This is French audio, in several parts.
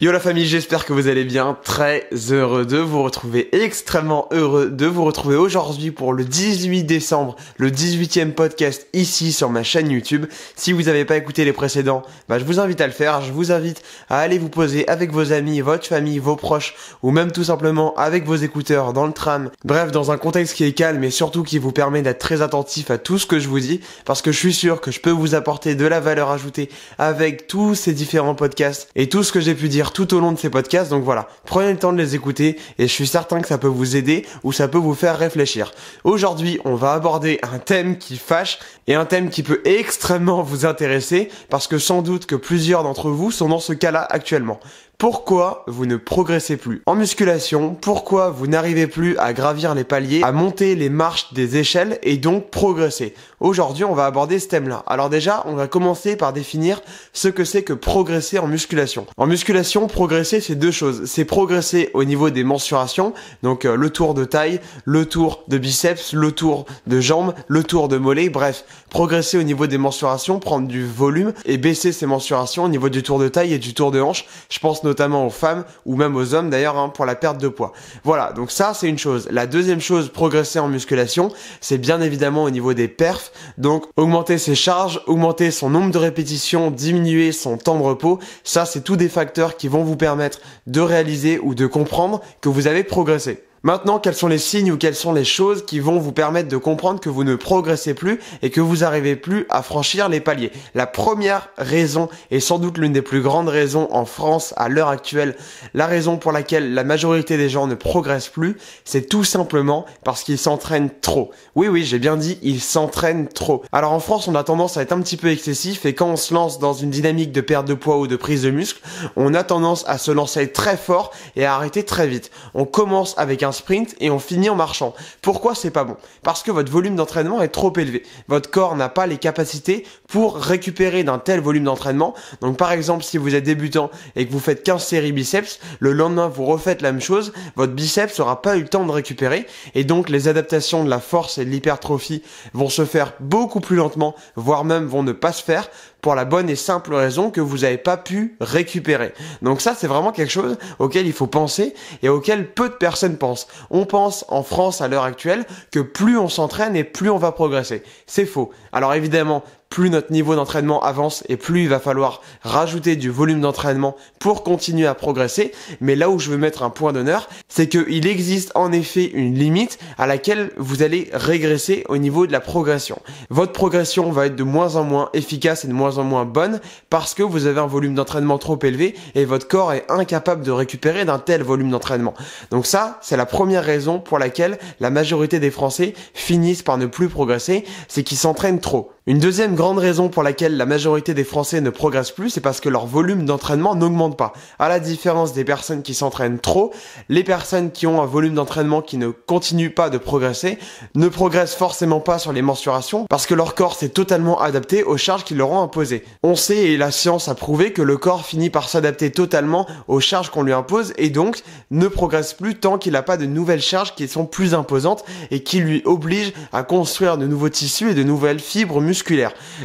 Yo la famille, j'espère que vous allez bien, très heureux de vous retrouver, extrêmement heureux de vous retrouver aujourd'hui pour le 18 décembre, le 18e podcast ici sur ma chaîne YouTube. Si vous n'avez pas écouté les précédents, je vous invite à le faire, je vous invite à aller vous poser avec vos amis, votre famille, vos proches, ou même tout simplement avec vos écouteurs dans le tram. Bref, dans un contexte qui est calme et surtout qui vous permet d'être très attentif à tout ce que je vous dis, parce que je suis sûr que je peux vous apporter de la valeur ajoutée avec tous ces différents podcasts et tout ce que j'ai pu dire tout au long de ces podcasts. Donc voilà, prenez le temps de les écouter et je suis certain que ça peut vous aider ou ça peut vous faire réfléchir. Aujourd'hui, on va aborder un thème qui fâche et un thème qui peut extrêmement vous intéresser parce que sans doute que plusieurs d'entre vous sont dans ce cas-là actuellement. Pourquoi vous ne progressez plus en musculation? Pourquoi vous n'arrivez plus à gravir les paliers, à monter les marches des échelles et donc progresser? Aujourd'hui, on va aborder ce thème-là. Alors déjà, on va commencer par définir ce que c'est que progresser en musculation. En musculation, progresser, c'est deux choses. C'est progresser au niveau des mensurations, donc le tour de taille, le tour de biceps, le tour de jambes, le tour de mollet, bref, progresser au niveau des mensurations, prendre du volume et baisser ses mensurations au niveau du tour de taille et du tour de hanche. Je pense notamment aux femmes ou même aux hommes d'ailleurs pour la perte de poids. Voilà, donc ça c'est une chose. La deuxième chose, progresser en musculation, c'est bien évidemment au niveau des perfs, donc augmenter ses charges, augmenter son nombre de répétitions, diminuer son temps de repos. Ça c'est tous des facteurs qui vont vous permettre de réaliser ou de comprendre que vous avez progressé. Maintenant, quels sont les signes ou quelles sont les choses qui vont vous permettre de comprendre que vous ne progressez plus et que vous n'arrivez plus à franchir les paliers? La première raison, et sans doute l'une des plus grandes raisons en France à l'heure actuelle, la raison pour laquelle la majorité des gens ne progressent plus, c'est tout simplement parce qu'ils s'entraînent trop. Oui, j'ai bien dit, ils s'entraînent trop. Alors en France, on a tendance à être un petit peu excessif et quand on se lance dans une dynamique de perte de poids ou de prise de muscle, on a tendance à se lancer très fort et à arrêter très vite. On commence avec un sprint et on finit en marchant. Pourquoi c'est pas bon? Parce que votre volume d'entraînement est trop élevé. Votre corps n'a pas les capacités pour récupérer d'un tel volume d'entraînement. Donc par exemple, si vous êtes débutant et que vous faites 15 séries biceps, le lendemain vous refaites la même chose, votre biceps n'aura pas eu le temps de récupérer et donc les adaptations de la force et de l'hypertrophie vont se faire beaucoup plus lentement, voire même vont ne pas se faire pour la bonne et simple raison que vous n'avez pas pu récupérer. Donc ça, c'est vraiment quelque chose auquel il faut penser et auquel peu de personnes pensent. On pense en France à l'heure actuelle que plus on s'entraîne et plus on va progresser. C'est faux. Alors évidemment, plus notre niveau d'entraînement avance et plus il va falloir rajouter du volume d'entraînement pour continuer à progresser. Mais là où je veux mettre un point d'honneur, c'est qu'il existe en effet une limite à laquelle vous allez régresser au niveau de la progression. Votre progression va être de moins en moins efficace et de moins en moins bonne parce que vous avez un volume d'entraînement trop élevé et votre corps est incapable de récupérer d'un tel volume d'entraînement. Donc ça, c'est la première raison pour laquelle la majorité des Français finissent par ne plus progresser, c'est qu'ils s'entraînent trop. Une deuxième grande raison pour laquelle la majorité des Français ne progressent plus, c'est parce que leur volume d'entraînement n'augmente pas. À la différence des personnes qui s'entraînent trop, les personnes qui ont un volume d'entraînement qui ne continue pas de progresser ne progressent forcément pas sur les mensurations parce que leur corps s'est totalement adapté aux charges qu'ils leur ont imposées. On sait et la science a prouvé que le corps finit par s'adapter totalement aux charges qu'on lui impose et donc ne progresse plus tant qu'il n'a pas de nouvelles charges qui sont plus imposantes et qui lui obligent à construire de nouveaux tissus et de nouvelles fibres musculaires.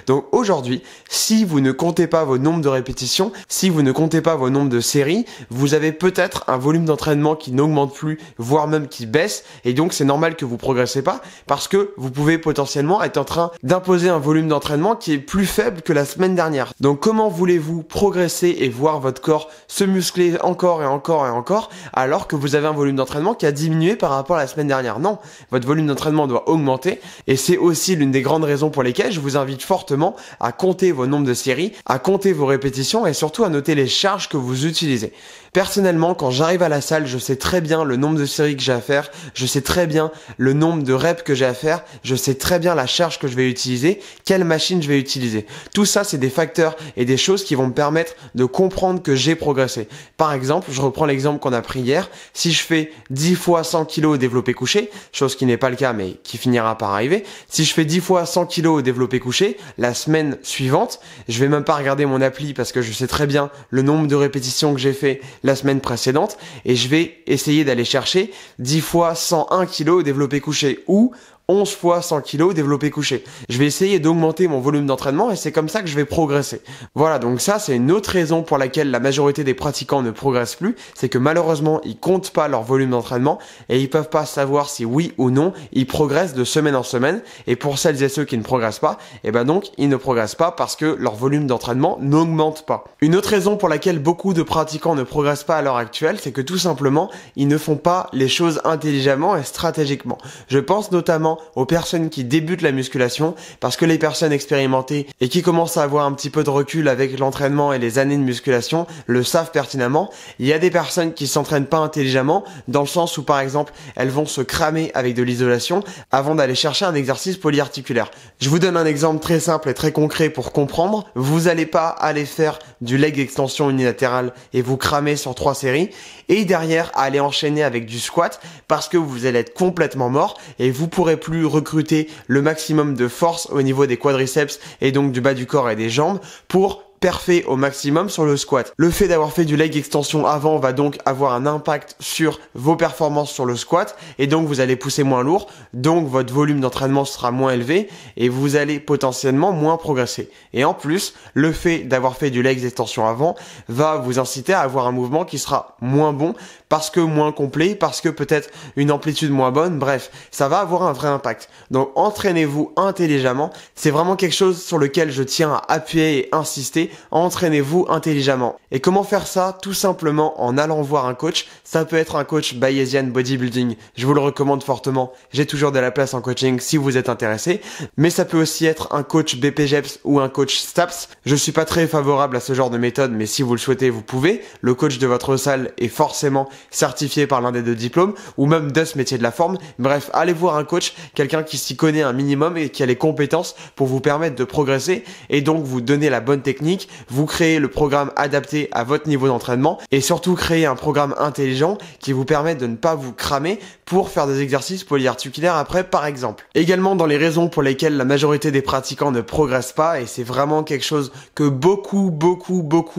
Donc aujourd'hui, si vous ne comptez pas vos nombres de répétitions, si vous ne comptez pas vos nombres de séries, vous avez peut-être un volume d'entraînement qui n'augmente plus, voire même qui baisse, et donc c'est normal que vous progressez pas, parce que vous pouvez potentiellement être en train d'imposer un volume d'entraînement qui est plus faible que la semaine dernière. Donc comment voulez-vous progresser et voir votre corps se muscler encore et encore et encore, alors que vous avez un volume d'entraînement qui a diminué par rapport à la semaine dernière? Non, votre volume d'entraînement doit augmenter, et c'est aussi l'une des grandes raisons pour lesquelles je vous invite fortement à compter vos nombres de séries, à compter vos répétitions et surtout à noter les charges que vous utilisez. Personnellement, quand j'arrive à la salle, je sais très bien le nombre de séries que j'ai à faire, je sais très bien le nombre de reps que j'ai à faire, je sais très bien la charge que je vais utiliser, quelle machine je vais utiliser. Tout ça, c'est des facteurs et des choses qui vont me permettre de comprendre que j'ai progressé. Par exemple, je reprends l'exemple qu'on a pris hier, si je fais 10 fois 100 kg au développé couché, chose qui n'est pas le cas mais qui finira par arriver, si je fais 10 fois 100 kg au développé couché, la semaine suivante, je vais même pas regarder mon appli parce que je sais très bien le nombre de répétitions que j'ai fait la semaine précédente et je vais essayer d'aller chercher 10 fois 101 kg au développé couché ou 11 fois 100 kg développé couché. Je vais essayer d'augmenter mon volume d'entraînement et c'est comme ça que je vais progresser. Voilà, donc ça c'est une autre raison pour laquelle la majorité des pratiquants ne progressent plus, c'est que malheureusement ils comptent pas leur volume d'entraînement et ils peuvent pas savoir si oui ou non ils progressent de semaine en semaine. Et pour celles et ceux qui ne progressent pas, et ben donc ils ne progressent pas parce que leur volume d'entraînement n'augmente pas. Une autre raison pour laquelle beaucoup de pratiquants ne progressent pas à l'heure actuelle, c'est que tout simplement ils ne font pas les choses intelligemment et stratégiquement. Je pense notamment aux personnes qui débutent la musculation parce que les personnes expérimentées et qui commencent à avoir un petit peu de recul avec l'entraînement et les années de musculation le savent pertinemment. Il y a des personnes qui s'entraînent pas intelligemment dans le sens où par exemple elles vont se cramer avec de l'isolation avant d'aller chercher un exercice polyarticulaire. Je vous donne un exemple très simple et très concret pour comprendre. Vous n'allez pas aller faire du leg extension unilatérale et vous cramer sur 3 séries et derrière aller enchaîner avec du squat parce que vous allez être complètement mort et vous pourrez plus recruter le maximum de force au niveau des quadriceps et donc du bas du corps et des jambes pour parfait au maximum sur le squat. Le fait d'avoir fait du leg extension avant va donc avoir un impact sur vos performances sur le squat et donc vous allez pousser moins lourd, donc votre volume d'entraînement sera moins élevé et vous allez potentiellement moins progresser. Et en plus, le fait d'avoir fait du leg extension avant va vous inciter à avoir un mouvement qui sera moins bon parce que moins complet, parce que peut-être une amplitude moins bonne, bref, ça va avoir un vrai impact. Donc entraînez-vous intelligemment, c'est vraiment quelque chose sur lequel je tiens à appuyer et insister. Entraînez-vous intelligemment. Et comment faire ça? Tout simplement en allant voir un coach. Ça peut être un coach Bayesian Bodybuilding. Je vous le recommande fortement. J'ai toujours de la place en coaching si vous êtes intéressé. Mais ça peut aussi être un coach BPGEPS ou un coach STAPS. Je suis pas très favorable à ce genre de méthode, mais si vous le souhaitez, vous pouvez. Le coach de votre salle est forcément certifié par l'un des 2 diplômes ou même de ce métier de la forme. Bref, allez voir un coach, quelqu'un qui s'y connaît un minimum et qui a les compétences pour vous permettre de progresser et donc vous donner la bonne technique. Vous créez le programme adapté à votre niveau d'entraînement et surtout créer un programme intelligent qui vous permet de ne pas vous cramer pour faire des exercices polyarticulaires après par exemple. Également dans les raisons pour lesquelles la majorité des pratiquants ne progressent pas, et c'est vraiment quelque chose que beaucoup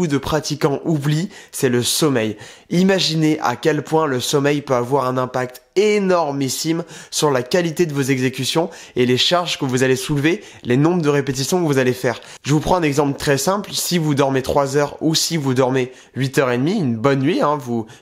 de pratiquants oublient, c'est le sommeil. Imaginez à quel point le sommeil peut avoir un impact énormissime sur la qualité de vos exécutions et les charges que vous allez soulever, les nombres de répétitions que vous allez faire. Je vous prends un exemple très simple. Si vous dormez 3 heures ou si vous dormez 8h30, une bonne nuit,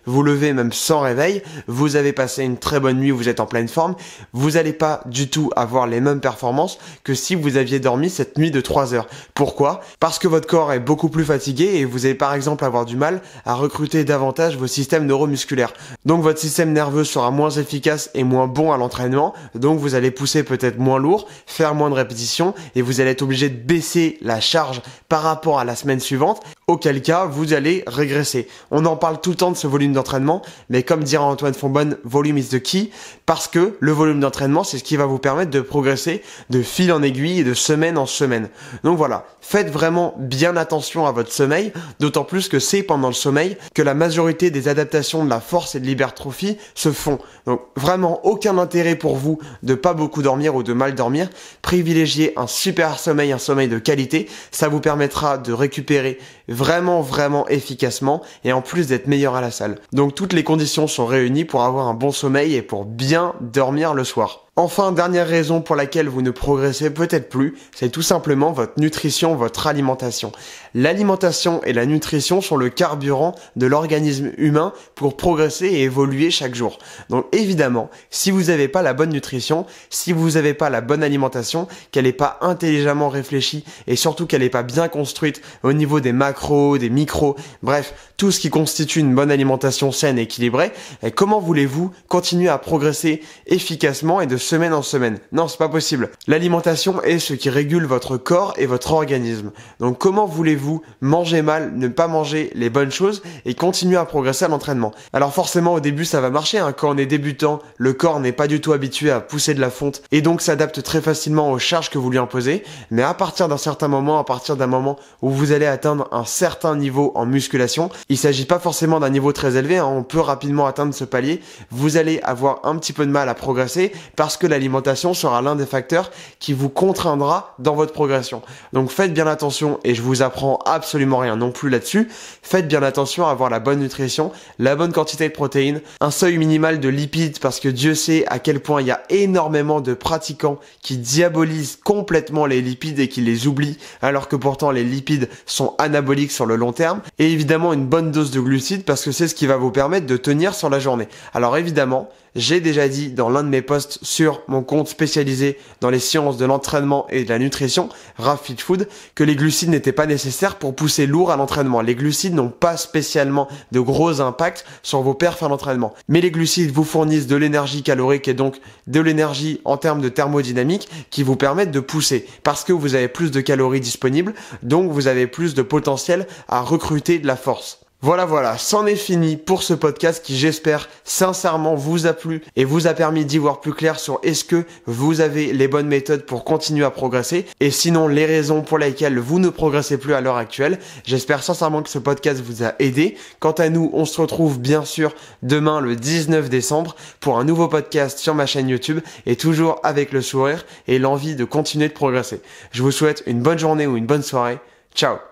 vous levez même sans réveil, vous avez passé une très bonne nuit, vous êtes en pleine forme, vous n'allez pas du tout avoir les mêmes performances que si vous aviez dormi cette nuit de 3 heures. Pourquoi? Parce que votre corps est beaucoup plus fatigué et vous allez par exemple avoir du mal à recruter davantage vos systèmes neuromusculaires. Donc votre système nerveux sera moins efficace et moins bon à l'entraînement, donc vous allez pousser peut-être moins lourd, faire moins de répétitions et vous allez être obligé de baisser la charge par rapport à la semaine suivante, auquel cas vous allez régresser. On en parle tout le temps de ce volume d'entraînement, mais comme dira Antoine Fonbonne, volume is the key, parce que le volume d'entraînement c'est ce qui va vous permettre de progresser de fil en aiguille et de semaine en semaine. Donc voilà, faites vraiment bien attention à votre sommeil, d'autant plus que c'est pendant le sommeil que la majorité des adaptations de la force et de l'hypertrophie se font. Donc vraiment aucun intérêt pour vous de pas beaucoup dormir ou de mal dormir. Privilégiez un super sommeil, un sommeil de qualité. Ça vous permettra de récupérer vraiment efficacement et en plus d'être meilleur à la salle. Donc toutes les conditions sont réunies pour avoir un bon sommeil et pour bien dormir le soir. Enfin, dernière raison pour laquelle vous ne progressez peut-être plus, c'est tout simplement votre nutrition, votre alimentation. L'alimentation et la nutrition sont le carburant de l'organisme humain pour progresser et évoluer chaque jour. Donc évidemment, si vous n'avez pas la bonne nutrition, si vous n'avez pas la bonne alimentation, qu'elle n'est pas intelligemment réfléchie et surtout qu'elle n'est pas bien construite au niveau des macros, des micros, bref, tout ce qui constitue une bonne alimentation saine et équilibrée, et comment voulez-vous continuer à progresser efficacement et de semaine en semaine? Non, c'est pas possible. L'alimentation est ce qui régule votre corps et votre organisme. Donc comment voulez-vous manger mal, ne pas manger les bonnes choses et continuer à progresser à l'entraînement? Alors forcément au début ça va marcher, quand on est débutant, le corps n'est pas du tout habitué à pousser de la fonte et donc s'adapte très facilement aux charges que vous lui imposez, mais à partir d'un certain moment, à partir d'un moment où vous allez atteindre un certain niveau en musculation, il s'agit pas forcément d'un niveau très élevé, on peut rapidement atteindre ce palier, vous allez avoir un petit peu de mal à progresser parce parce que l'alimentation sera l'un des facteurs qui vous contraindra dans votre progression. Donc faites bien attention, et je vous apprends absolument rien non plus là-dessus, faites bien attention à avoir la bonne nutrition, la bonne quantité de protéines, un seuil minimal de lipides, parce que Dieu sait à quel point il y a énormément de pratiquants qui diabolisent complètement les lipides et qui les oublient, alors que pourtant les lipides sont anaboliques sur le long terme, et évidemment une bonne dose de glucides, parce que c'est ce qui va vous permettre de tenir sur la journée. Alors évidemment, j'ai déjà dit dans l'un de mes posts sur mon compte spécialisé dans les sciences de l'entraînement et de la nutrition, Rav Fit Food, que les glucides n'étaient pas nécessaires pour pousser lourd à l'entraînement. Les glucides n'ont pas spécialement de gros impacts sur vos perfs à l'entraînement. Mais les glucides vous fournissent de l'énergie calorique et donc de l'énergie en termes de thermodynamique qui vous permettent de pousser parce que vous avez plus de calories disponibles, donc vous avez plus de potentiel à recruter de la force. Voilà, c'en est fini pour ce podcast qui, j'espère, sincèrement vous a plu et vous a permis d'y voir plus clair sur est-ce que vous avez les bonnes méthodes pour continuer à progresser et sinon les raisons pour lesquelles vous ne progressez plus à l'heure actuelle. J'espère sincèrement que ce podcast vous a aidé. Quant à nous, on se retrouve bien sûr demain le 19 décembre pour un nouveau podcast sur ma chaîne YouTube et toujours avec le sourire et l'envie de continuer de progresser. Je vous souhaite une bonne journée ou une bonne soirée. Ciao!